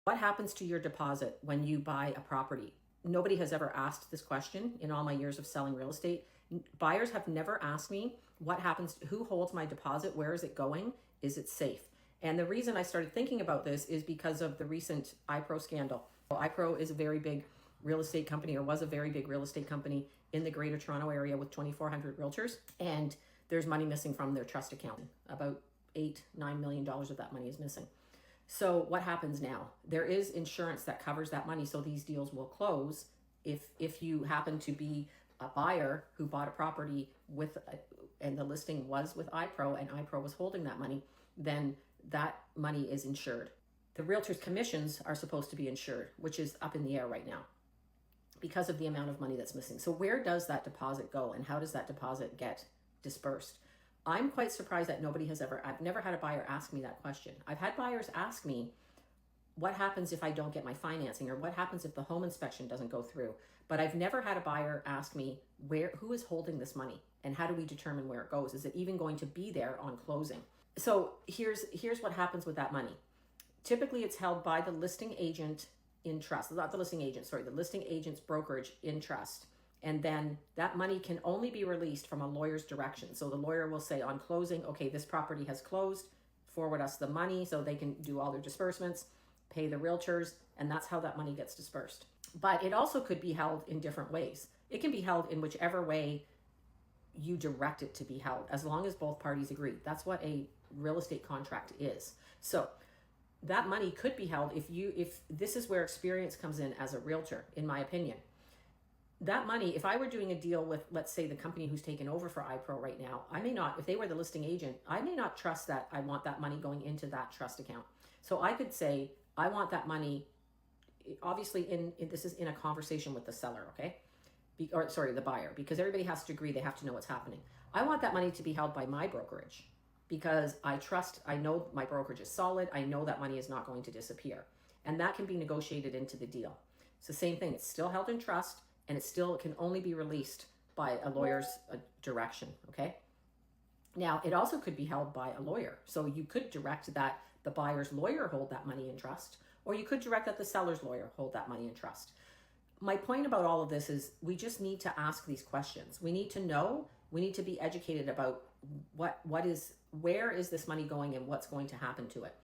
What happens to your deposit when you buy a property? Nobody has ever asked this question in all my years of selling real estate. Buyers have never asked me what happens, who holds my deposit, where is it going, is it safe? And the reason I started thinking about this is because of the recent iPro scandal. iPro is a very big real estate company, or was a very big real estate company in the Greater Toronto area with 2,400 realtors. And there's money missing from their trust account. About $8-9 million of that money is missing. So what happens now? There is insurance that covers that money, so these deals will close if you happen to be a buyer who bought a property and the listing was with iPro and iPro was holding that money, then that money is insured. The realtor's commissions are supposed to be insured, which is up in the air right now because of the amount of money that's missing. So where does that deposit go, and how does that deposit get dispersed? I'm quite surprised that I've never had a buyer ask me that question. I've had buyers ask me, what happens if I don't get my financing, or what happens if the home inspection doesn't go through? But I've never had a buyer ask me, who is holding this money, and how do we determine where it goes? Is it even going to be there on closing? So here's what happens with that money. Typically it's held by the listing agent in trust, not the listing agent, sorry, the listing agent's brokerage in trust. And then that money can only be released from a lawyer's direction. So the lawyer will say on closing, okay, this property has closed, forward us the money so they can do all their disbursements, pay the realtors, and that's how that money gets dispersed. But it also could be held in different ways. It can be held in whichever way you direct it to be held, as long as both parties agree. That's what a real estate contract is. So that money could be held if this is where experience comes in as a realtor, in my opinion. That money, if I were doing a deal with, let's say, the company who's taken over for iPro right now, I may not, if they were the listing agent, I may not trust that I want that money going into that trust account. So I could say, I want that money, obviously this is in a conversation with the seller, okay? The buyer, because everybody has to agree, they have to know what's happening. I want that money to be held by my brokerage because I know my brokerage is solid. I know that money is not going to disappear. And that can be negotiated into the deal. It's the same thing. It's still held in trust, and it can only be released by a lawyer's direction, okay? Now, it also could be held by a lawyer. So you could direct that the buyer's lawyer hold that money in trust, or you could direct that the seller's lawyer hold that money in trust. My point about all of this is we just need to ask these questions. We need to know, we need to be educated about where is this money going and what's going to happen to it.